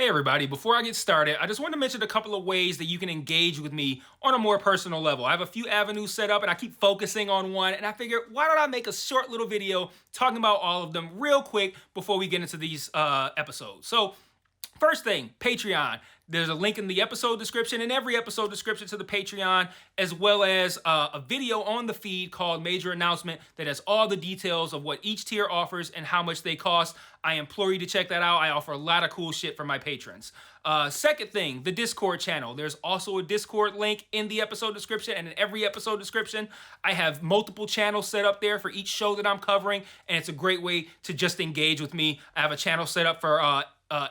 Hey everybody, before I get started, I just want to mention a couple of ways that you can engage with me on a more personal level. I have a few avenues set up and I keep focusing on one, and I figured why don't I make a short little video talking about all of them real quick before we get into these episodes. So first thing, Patreon. There's a link in the episode description, in every episode description to the Patreon, as well as a video on the feed called Major Announcement that has all the details of what each tier offers and how much they cost. I implore you to check that out. I offer a lot of cool shit for my patrons. Second thing, the Discord channel. There's also a Discord link in the episode description and in every episode description. I have multiple channels set up there for each show that I'm covering, and it's a great way to just engage with me. I have a channel set up for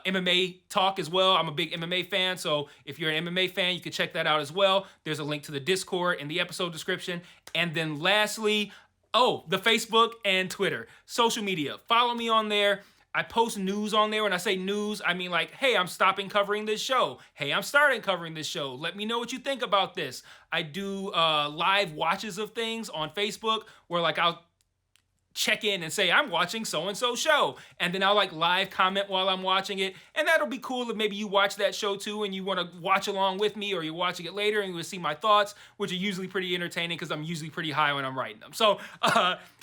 MMA talk as well. I'm a big MMA fan, so if you're an MMA fan, you can check that out as well. There's a link to the Discord in the episode description. And then lastly, the Facebook and Twitter. Social media. Follow me on there. I post news on there. When I say news, I mean like, hey, I'm stopping covering this show. Hey, I'm starting covering this show. Let me know what you think about this. I do live watches of things on Facebook where like I'll check in and say I'm watching so-and-so show, and then I'll like live comment while I'm watching it, and that'll be cool if maybe you watch that show too and you want to watch along with me, or you're watching it later and you will see my thoughts, which are usually pretty entertaining because I'm usually pretty high when I'm writing them. So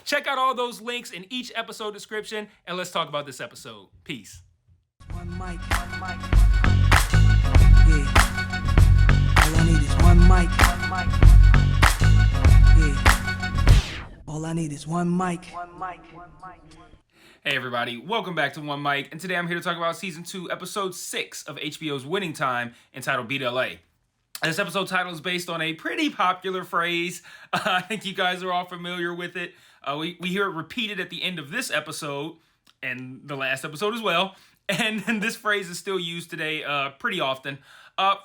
check out all those links in each episode description, and let's talk about this episode. Peace. One mic. Yeah. All I need is one mic. Yeah. All I need is one mic. Hey everybody, welcome back to One Mic, and today I'm here to talk about Season 2, Episode 6 of HBO's Winning Time, entitled Beat LA. This episode title is based on a pretty popular phrase. I think you guys are all familiar with it. We hear it repeated at the end of this episode, and the last episode as well, and this phrase is still used today pretty often.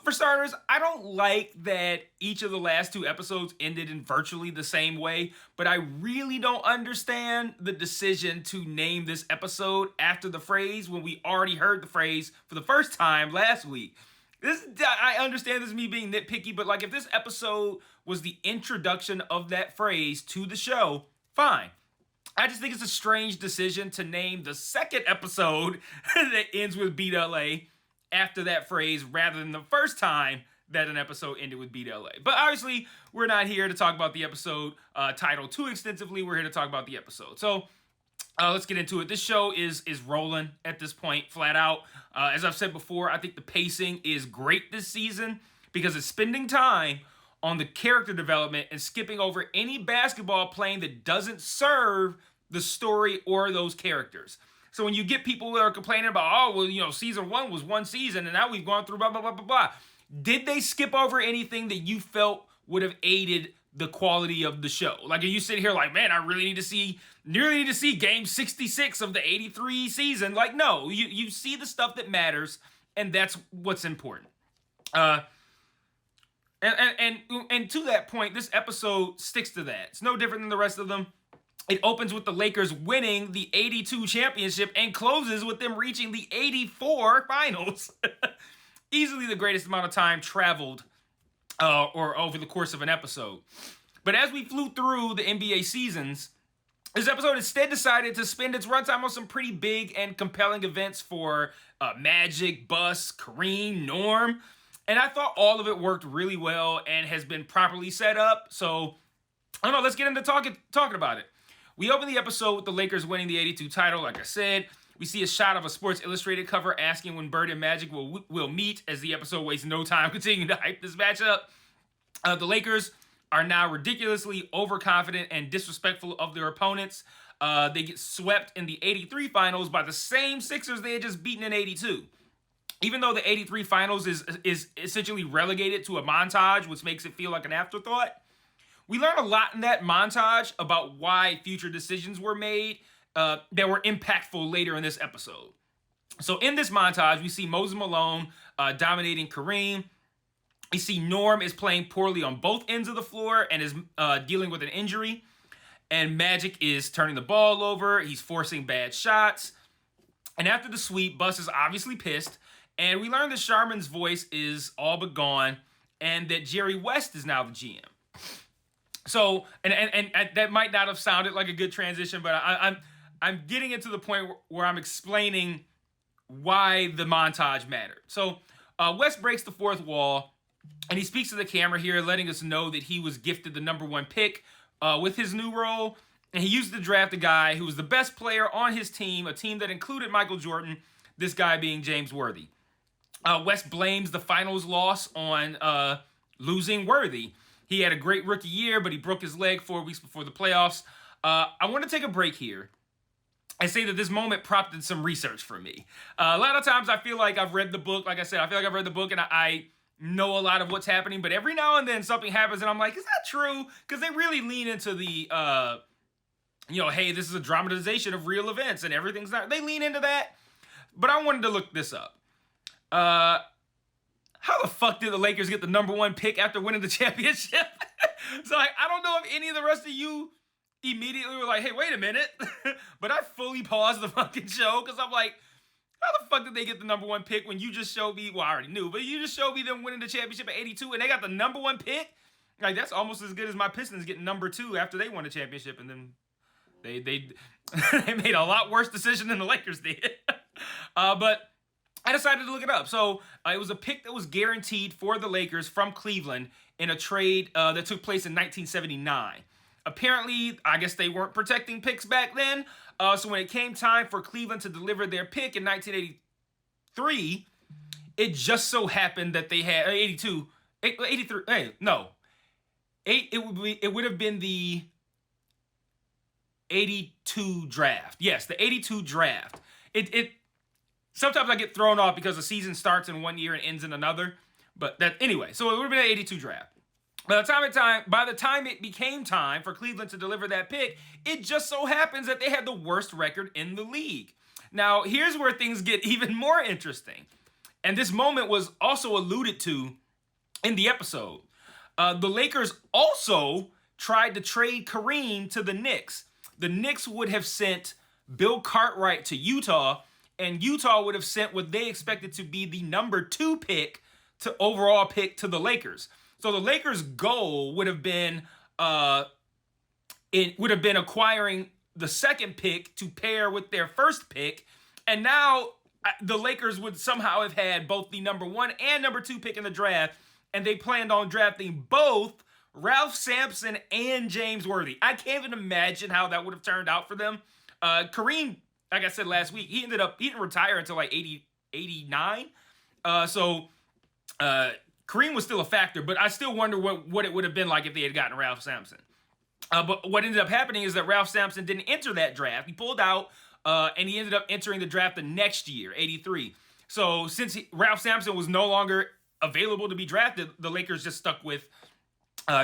For starters, I don't like that each of the last two episodes ended in virtually the same way, but I really don't understand the decision to name this episode after the phrase when we already heard the phrase for the first time last week. I understand this is me being nitpicky, but like if this episode was the introduction of that phrase to the show, fine. I just think it's a strange decision to name the second episode that ends with Beat LA after that phrase rather than the first time that an episode ended with Beat LA. But obviously, we're not here to talk about the episode title too extensively. We're here to talk about the episode. So let's get into it. This show is rolling at this point, flat out. As I've said before, I think the pacing is great this season because it's spending time on the character development and skipping over any basketball playing that doesn't serve the story or those characters. So when you get people that are complaining about, season 1 was one season and now we've gone through blah, blah, blah, blah, blah. Did they skip over anything that you felt would have aided the quality of the show? Like, are you sitting here like, man, I really need to see game 66 of the 83 season? Like, no, you see the stuff that matters, and that's what's important. And to that point, this episode sticks to that. It's no different than the rest of them. It opens with the Lakers winning the 82 championship and closes with them reaching the 84 finals. Easily the greatest amount of time traveled or over the course of an episode. But as we flew through the NBA seasons, this episode instead decided to spend its runtime on some pretty big and compelling events for Magic, Bus, Kareem, Norm. And I thought all of it worked really well and has been properly set up. So, I don't know, let's get into talking about it. We open the episode with the Lakers winning the 82 title, like I said. We see a shot of a Sports Illustrated cover asking when Bird and Magic will meet, as the episode wastes no time continuing to hype this matchup. The Lakers are now ridiculously overconfident and disrespectful of their opponents. They get swept in the 83 finals by the same Sixers they had just beaten in 82. Even though the 83 finals is essentially relegated to a montage, which makes it feel like an afterthought, we learn a lot in that montage about why future decisions were made that were impactful later in this episode. So in this montage, we see Moses Malone dominating Kareem. We see Norm is playing poorly on both ends of the floor and is dealing with an injury. And Magic is turning the ball over. He's forcing bad shots. And after the sweep, Bus is obviously pissed. And we learn that Sharman's voice is all but gone and that Jerry West is now the GM. So, and that might not have sounded like a good transition, but I'm getting into the point where I'm explaining why the montage mattered. So West breaks the fourth wall, and he speaks to the camera here, letting us know that he was gifted the number 1 pick with his new role, and he used to draft a guy who was the best player on his team, a team that included Michael Jordan, this guy being James Worthy. West blames the finals loss on losing Worthy. He had a great rookie year, but he broke his leg 4 weeks before the playoffs. I want to take a break here and say that this moment prompted some research for me. A lot of times I feel like I've read the book. Like I said, I feel like I've read the book and I know a lot of what's happening, but every now and then something happens and I'm like, is that true? Because they really lean into the, hey, this is a dramatization of real events and everything's not, they lean into that. But I wanted to look this up. How the fuck did the Lakers get the number 1 pick after winning the championship? So I don't know if any of the rest of you immediately were like, hey, wait a minute. But I fully paused the fucking show because I'm like, how the fuck did they get the number 1 pick when you just showed me, well, I already knew, but you just showed me them winning the championship at 82 and they got the number 1 pick? Like, that's almost as good as my Pistons getting number 2 after they won the championship, and then they they made a lot worse decision than the Lakers did. But I decided to look it up. So it was a pick that was guaranteed for the Lakers from Cleveland in a trade that took place in 1979. Apparently, I guess they weren't protecting picks back then. So when it came time for Cleveland to deliver their pick in 1983, it just so happened that they had 82, 83. Hey, no, it would have been the 82 draft. Yes, the 82 draft. It sometimes I get thrown off because the season starts in one year and ends in another. But that anyway, so it would have been an 82 draft. By the time it became time for Cleveland to deliver that pick, it just so happens that they had the worst record in the league. Now, here's where things get even more interesting. And this moment was also alluded to in the episode. The Lakers also tried to trade Kareem to the Knicks. The Knicks would have sent Bill Cartwright to Utah, and Utah would have sent what they expected to be the number 2 pick to overall pick to the Lakers. So the Lakers' goal would have been acquiring the second pick to pair with their first pick, and now the Lakers would somehow have had both the number 1 and number 2 pick in the draft, and they planned on drafting both Ralph Sampson and James Worthy. I can't even imagine how that would have turned out for them. Kareem, like I said last week, he didn't retire until like 89. Kareem was still a factor, but I still wonder what it would have been like if they had gotten Ralph Sampson. But what ended up happening is that Ralph Sampson didn't enter that draft. He pulled out, and he ended up entering the draft the next year, 83. So since Ralph Sampson was no longer available to be drafted, the Lakers just stuck with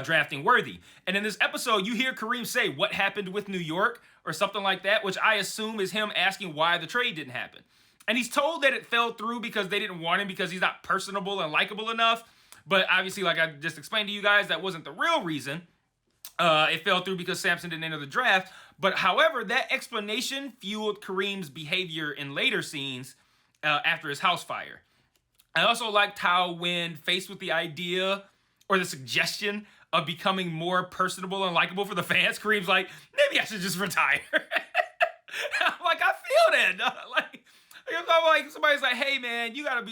drafting Worthy. And in this episode, you hear Kareem say, "What happened with New York?" or something like that, which I assume is him asking why the trade didn't happen. And he's told that it fell through because they didn't want him because he's not personable and likable enough. But obviously, like I just explained to you guys, that wasn't the real reason. It fell through because Sampson didn't enter the draft. But however, that explanation fueled Kareem's behavior in later scenes after his house fire. I also liked how when faced with the idea or the suggestion of becoming more personable and likable for the fans, Kareem's like, maybe I should just retire. I'm like, I feel that. Like somebody's like, hey man, you gotta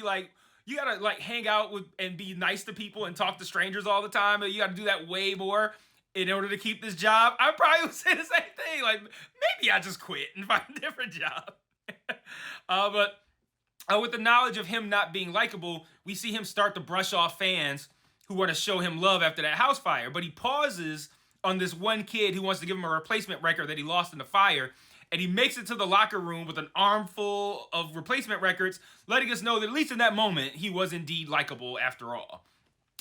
hang out with and be nice to people and talk to strangers all the time. You gotta do that way more in order to keep this job. I probably would say the same thing. Like, maybe I just quit and find a different job. But with the knowledge of him not being likable, we see him start to brush off fans who want to show him love after that house fire. But he pauses on this one kid who wants to give him a replacement record that he lost in the fire. And he makes it to the locker room with an armful of replacement records, letting us know that at least in that moment, he was indeed likable after all.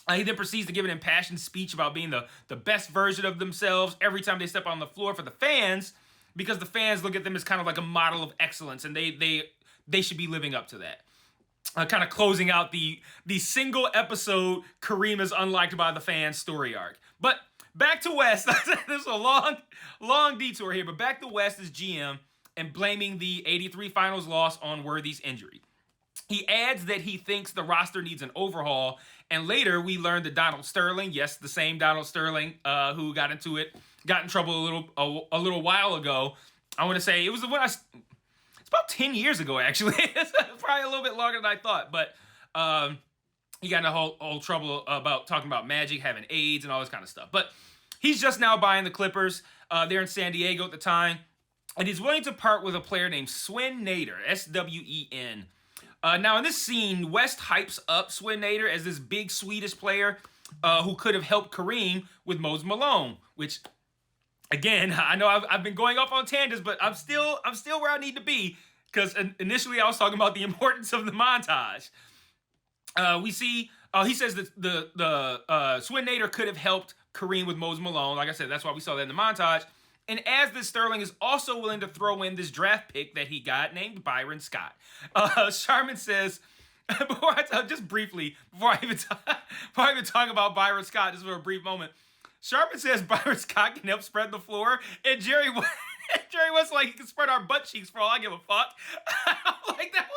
He then proceeds to give an impassioned speech about being the best version of themselves every time they step on the floor for the fans, because the fans look at them as kind of like a model of excellence, and they should be living up to that. Kind of closing out the single episode Kareem is unliked by the fans story arc. But back to West. This is a long detour here, but back to West as GM and blaming the 83 finals loss on Worthy's injury. He adds that he thinks the roster needs an overhaul, and later we learned that Donald Sterling, yes, the same Donald Sterling who got in trouble a little while ago. I want to say it was when It's about 10 years ago, actually. It's probably a little bit longer than I thought. But he got in a whole trouble about talking about Magic having AIDS and all this kind of stuff. But he's just now buying the Clippers. They're in San Diego at the time. And he's willing to part with a player named Swin Nader, S-W-E-N. Now, in this scene, West hypes up Swin Nader as this big Swedish player who could have helped Kareem with Moses Malone, which, again, I know I've been going off on tangents, but I'm still where I need to be, because initially I was talking about the importance of the montage. We see, he says that the Swin Nader could have helped Kareem with Moses Malone. Like I said, that's why we saw that in the montage. And as this, Sterling is also willing to throw in this draft pick that he got named Byron Scott. Sharman says, before I even talk about Byron Scott, just for a brief moment, Sharman says Byron Scott can help spread the floor, and Jerry was like, he can spread our butt cheeks for all I give a fuck. Like, that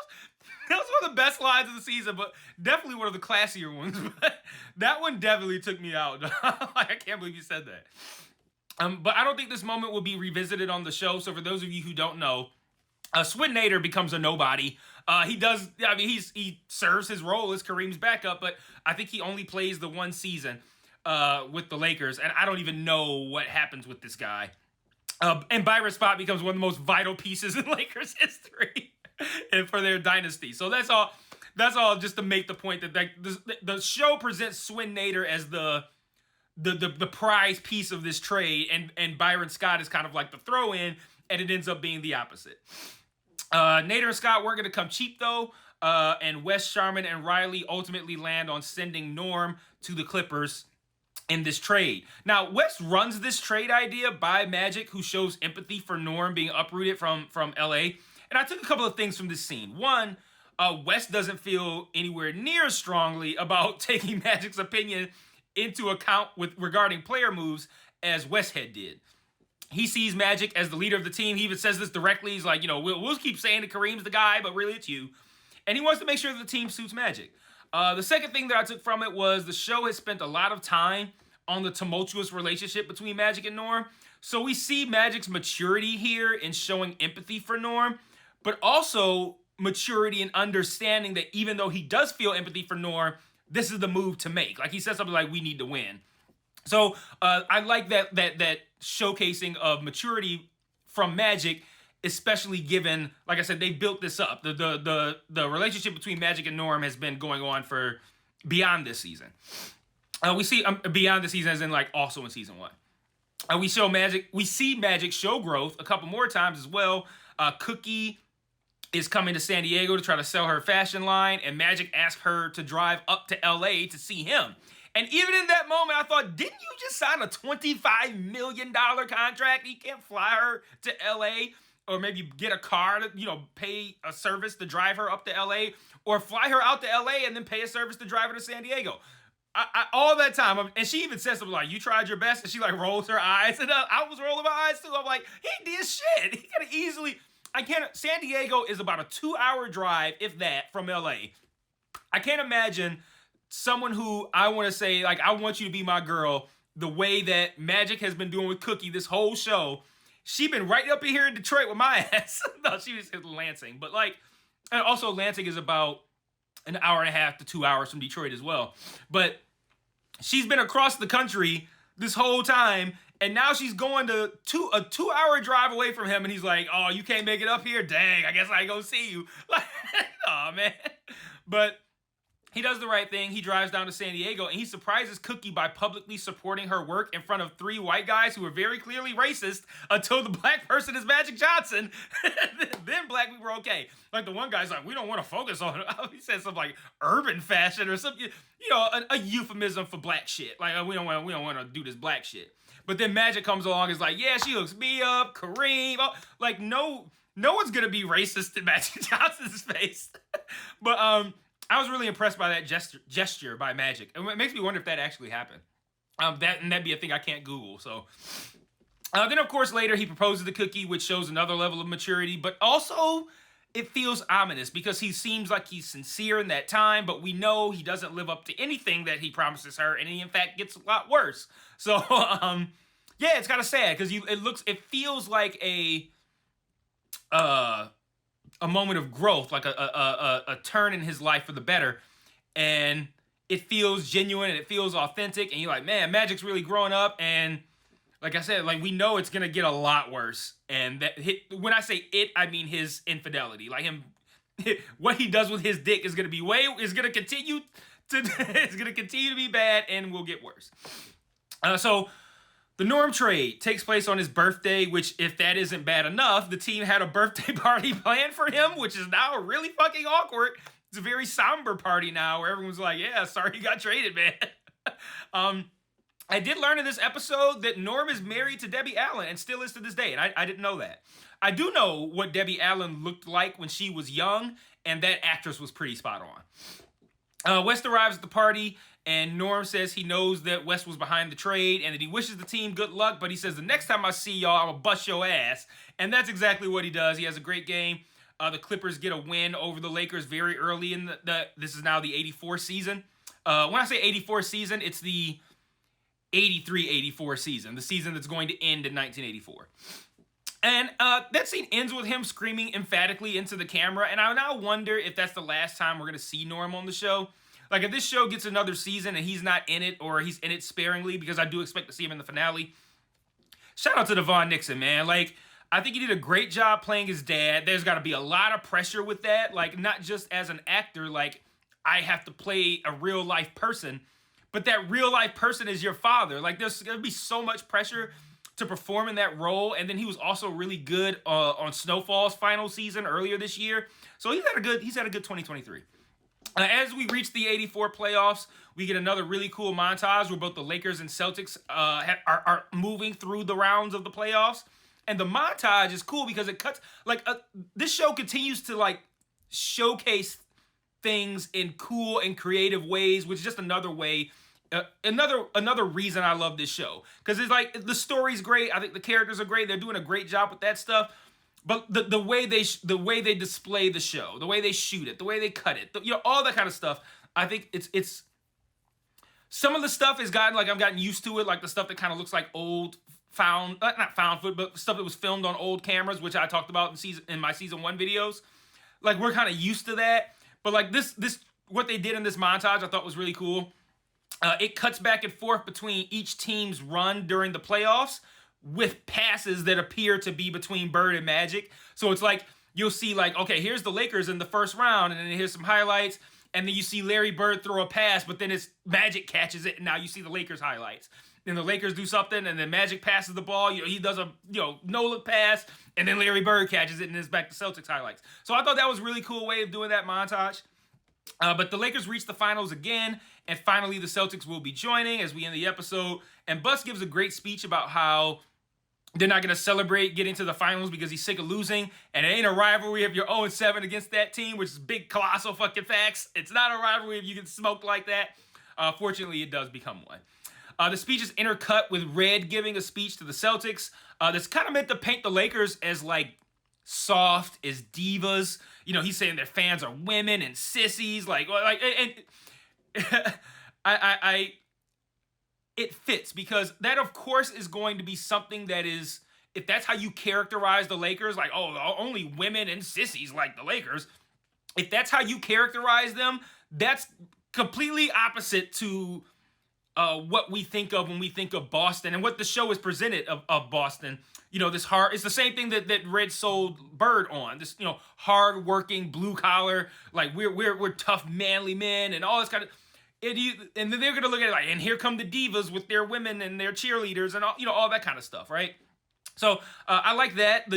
was one of the best lines of the season, but definitely one of the classier ones. But that one definitely took me out. Like, I can't believe you said that. But I don't think this moment will be revisited on the show. So for those of you who don't know, Swin Nader becomes a nobody. He serves his role as Kareem's backup, but I think he only plays the one season with the Lakers, and I don't even know what happens with this guy. And Byron Scott becomes one of the most vital pieces in Lakers history and for their dynasty. So that's all just to make the point that the show presents Swin Nader as the prize piece of this trade, and Byron Scott is kind of like the throw-in, and it ends up being the opposite. Nader and Scott weren't going to come cheap, though, and West, Sharman, and Riley ultimately land on sending Norm to the Clippers in this trade. Now, West runs this trade idea by Magic, who shows empathy for Norm being uprooted from LA, and I took a couple of things from this scene. One, West doesn't feel anywhere near as strongly about taking Magic's opinion into account regarding player moves as Westhead did. He sees Magic as the leader of the team. He even says this directly. He's like, we'll keep saying that Kareem's the guy, but really it's you. And he wants to make sure that the team suits Magic. The second thing that I took from it was the show has spent a lot of time on the tumultuous relationship between Magic and Norm. So we see Magic's maturity here in showing empathy for Norm, but also maturity in understanding that even though he does feel empathy for Norm, this is the move to make. Like, he said something like, we need to win. So I like that showcasing of maturity from Magic, especially given, like I said, they built this up. The relationship between Magic and Norm has been going on for beyond this season. We see beyond the season as in, like, also in season 1. We see Magic show growth a couple more times as well. Cookie is coming to San Diego to try to sell her fashion line, and Magic asked her to drive up to LA to see him. And even in that moment, I thought, didn't you just sign a $25 million contract? You can't fly her to LA, or maybe get a car to, pay a service to drive her up to LA, or fly her out to LA and then pay a service to drive her to San Diego. All that time, and she even says something like, you tried your best, and she like rolls her eyes, and I was rolling my eyes too. I'm like, he did shit. He could have easily... San Diego is about a 2-hour drive, if that, from LA. I can't imagine someone who I want to say, like, I want you to be my girl, the way that Magic has been doing with Cookie this whole show. She been right up in here in Detroit with my ass. No, she was in Lansing. But, like, and also Lansing is about an hour and a half to 2 hours from Detroit as well. But she's been across the country this whole time, and now she's going to a 2-hour drive away from him, and he's like, oh, you can't make it up here? Dang, I guess I ain't gonna see you. Like, oh, man. But he does the right thing. He drives down to San Diego, and he surprises Cookie by publicly supporting her work in front of 3 white guys who are very clearly racist until the black person is Magic Johnson. Then black people are okay. Like, the one guy's like, we don't want to focus on it. He said something like urban fashion or something, a euphemism for black shit. Like, we don't want to do this black shit. But then Magic comes along and is like, yeah, she hooks me up, Kareem. Like, no one's going to be racist in Magic Johnson's face. But I was really impressed by that gesture by Magic. And it makes me wonder if that actually happened. That'd be a thing I can't Google. So then, of course, later he proposes to Cookie, which shows another level of maturity. But also, it feels ominous because he seems like he's sincere in that time, but we know he doesn't live up to anything that he promises her, and he, in fact, gets a lot worse. So, it's kind of sad because it feels like a a moment of growth, like a turn in his life for the better, and it feels genuine and it feels authentic, and you're like, man, Magic's really growing up, and like I said, like we know it's gonna get a lot worse, and when I say it, I mean his infidelity, like him, what he does with his dick is gonna continue to be bad and will get worse. So the Norm trade takes place on his birthday, which, if that isn't bad enough, the team had a birthday party planned for him, which is now really fucking awkward. It's a very somber party now where everyone's like, yeah, sorry you got traded, man. I did learn in this episode that Norm is married to Debbie Allen and still is to this day, and I didn't know that. I do know what Debbie Allen looked like when she was young, and that actress was pretty spot on. West arrives at the party, and Norm says he knows that West was behind the trade and that he wishes the team good luck, but he says, the next time I see y'all, I'm gonna bust your ass. And that's exactly what he does. He has a great game. The Clippers get a win over the Lakers very early in this is now the 84 season. When I say 84 season, it's the 83-84 season, the season that's going to end in 1984. And that scene ends with him screaming emphatically into the camera, and I now wonder if that's the last time we're going to see Norm on the show. Like, if this show gets another season and he's not in it, or he's in it sparingly, because I do expect to see him in the finale, shout out to Devon Nixon, man. Like, I think he did a great job playing his dad. There's got to be a lot of pressure with that, like, not just as an actor, like, I have to play a real-life person, but that real-life person is your father. Like, there's going to be so much pressure to perform in that role, and then he was also really good on Snowfall's final season earlier this year. So he's had a good 2023. As we reach the 84 playoffs, we get another really cool montage where both the Lakers and Celtics are moving through the rounds of the playoffs. And the montage is cool because it cuts, like, this show continues to, like, showcase things in cool and creative ways, which is just another way, another reason I love this show. Because it's like, the story's great, I think the characters are great, they're doing a great job with that stuff. But the way they display the show, the way they shoot it, the way they cut it, all that kind of stuff, I think it's some of the stuff has gotten, like, I've gotten used to it, like the stuff that kind of looks like old not found footage, but stuff that was filmed on old cameras, which I talked about in my season 1 videos. Like, we're kind of used to that, but like this what they did in this montage I thought was really cool. It cuts back and forth between each team's run during the playoffs, with passes that appear to be between Bird and Magic. So it's like, you'll see, like, okay, here's the Lakers in the first round, and then here's some highlights, and then you see Larry Bird throw a pass, but then it's Magic catches it, and now you see the Lakers highlights. Then the Lakers do something, and then Magic passes the ball, he does a no-look pass, and then Larry Bird catches it, and it's back to Celtics highlights. So I thought that was a really cool way of doing that montage. But the Lakers reach the finals again, and finally the Celtics will be joining as we end the episode, and Bus gives a great speech about how they're not going to celebrate getting to the finals because he's sick of losing. And it ain't a rivalry if you're 0-7 against that team, which is big, colossal fucking facts. It's not a rivalry if you get smoked like that. Fortunately, it does become one. The speech is intercut with Red giving a speech to the Celtics. That's kind of meant to paint the Lakers as, like, soft, as divas. He's saying their fans are women and sissies. It fits, because that, of course, is going to be something that is, if that's how you characterize the Lakers, like, oh, only women and sissies like the Lakers, if that's how you characterize them, that's completely opposite to what we think of when we think of Boston and what the show is presented of Boston. It's the same thing that Red sold Bird on, this, hard-working, blue-collar, like, we're tough, manly men and all this kind of. And then they're going to look at it like, and here come the divas with their women and their cheerleaders and all that kind of stuff, right? So I like that,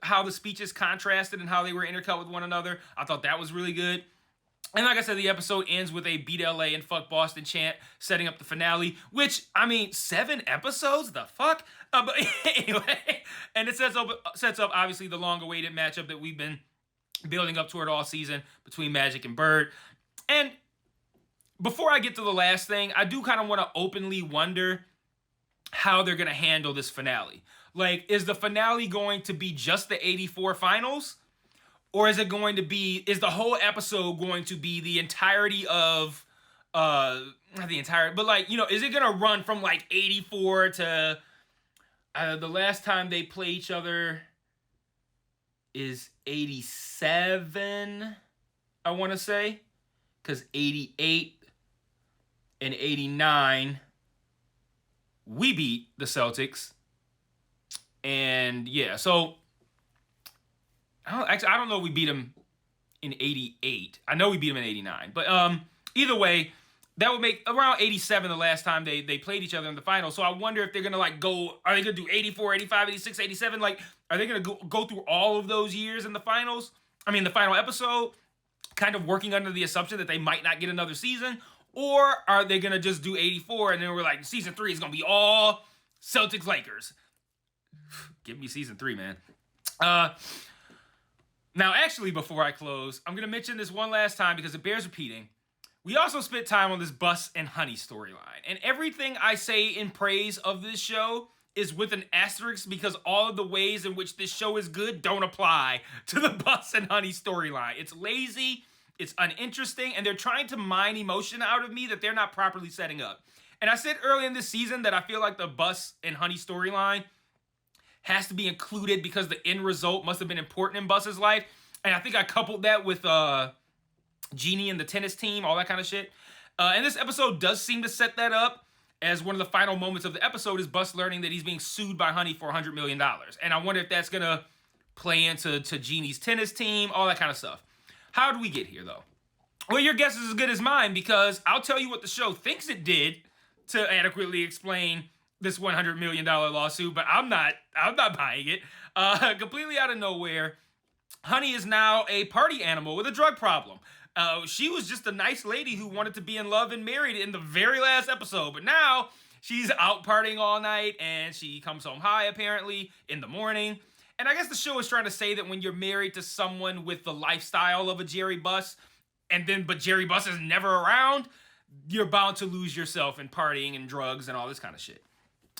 how the speeches contrasted and how they were intercut with one another. I thought that was really good. And like I said, the episode ends with a Beat LA and Fuck Boston chant, setting up the finale, which, 7 episodes? The fuck? But anyway, and it sets up, obviously, the long-awaited matchup that we've been building up toward all season between Magic and Bird. And before I get to the last thing, I do kind of want to openly wonder how they're going to handle this finale. Like, is the finale going to be just the 84 finals? Or is it going to be, is the whole episode going to be the entirety of, not the entire, but like, is it going to run from like 84 to the last time they play each other? is 87, I want to say. Because 88 and 89, we beat the Celtics. And yeah, so I don't know if we beat them in 88. I know we beat them in 89. But either way, that would make around 87 the last time they played each other in the finals. So I wonder if they're going to are they going to do 84, 85, 86, 87? Are they going to go through all of those years in the finals? I mean, the final episode, kind of working under the assumption that they might not get another season? Or are they going to just do 84 and then we're like, season 3 is going to be all Celtics Lakers? Give me season 3, man. Now, actually, before I close, I'm going to mention this one last time because it bears repeating. We also spent time on this Bus and Honey storyline. And everything I say in praise of this show is with an asterisk because all of the ways in which this show is good don't apply to the Bus and Honey storyline. It's lazy, it's uninteresting, and they're trying to mine emotion out of me that they're not properly setting up. And I said early in this season that I feel like the Bus and Honey storyline has to be included because the end result must have been important in Bus's life. And I think I coupled that with Jeannie and the tennis team, all that kind of shit. And this episode does seem to set that up, as one of the final moments of the episode is Bus learning that he's being sued by Honey for $100 million. And I wonder if that's going to play into Jeannie's tennis team, all that kind of stuff. How do we get here, though? Well, your guess is as good as mine, because I'll tell you what the show thinks it did to adequately explain this $100 million lawsuit, but I'm not buying it. Completely out of nowhere, Honey is now a party animal with a drug problem. She was just a nice lady who wanted to be in love and married in the very last episode, but now she's out partying all night and she comes home high apparently in the morning. And I guess the show is trying to say that when you're married to someone with the lifestyle of a Jerry Buss, but Jerry Buss is never around, you're bound to lose yourself in partying and drugs and all this kind of shit.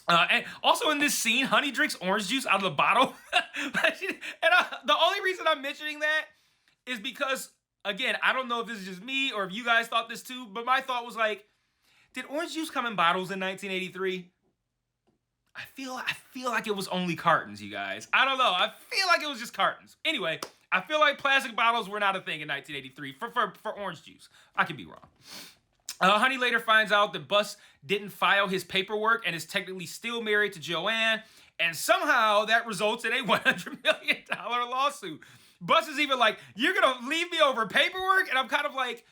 And also in this scene, Honey drinks orange juice out of the bottle. The only reason I'm mentioning that is because, again, I don't know if this is just me or if you guys thought this too, but my thought was like, did orange juice come in bottles in 1983? I feel like it was only cartons, you guys. I don't know. I feel like it was just cartons. Anyway, I feel like plastic bottles were not a thing in 1983 for orange juice. I could be wrong. Honey later finds out that Bus didn't file his paperwork and is technically still married to Joanne, and somehow that results in a $100 million lawsuit. Bus is even like, you're gonna leave me over paperwork? And I'm kind of like,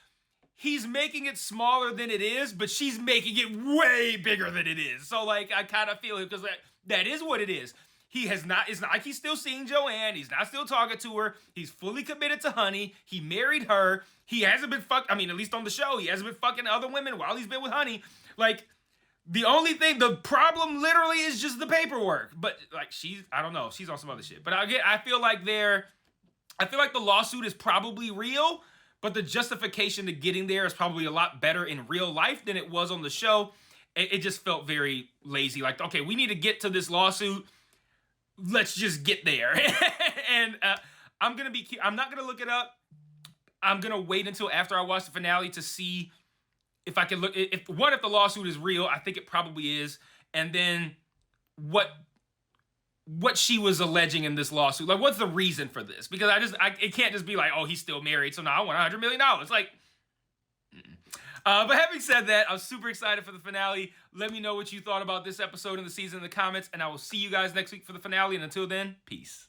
he's making it smaller than it is, but she's making it way bigger than it is. So like, I kind of feel it, because that is what it is. It's not like he's still seeing Joanne. He's not still talking to her. He's fully committed to Honey. He married her. He hasn't been at least on the show, he hasn't been fucking other women while he's been with Honey. Like, the problem literally is just the paperwork. But like, I don't know, she's on some other shit. But I feel like the lawsuit is probably real, but the justification to getting there is probably a lot better in real life than it was on the show. It just felt very lazy. Like, okay, we need to get to this lawsuit. Let's just get there. And I'm not gonna look it up. I'm gonna wait until after I watch the finale to see if I can look. If the lawsuit is real, I think it probably is. And then what she was alleging in this lawsuit. Like, what's the reason for this? Because it can't just be like, oh, he's still married, so now I want $100 million. Like, but having said that, I'm super excited for the finale. Let me know what you thought about this episode and the season in the comments, and I will see you guys next week for the finale. And until then, peace.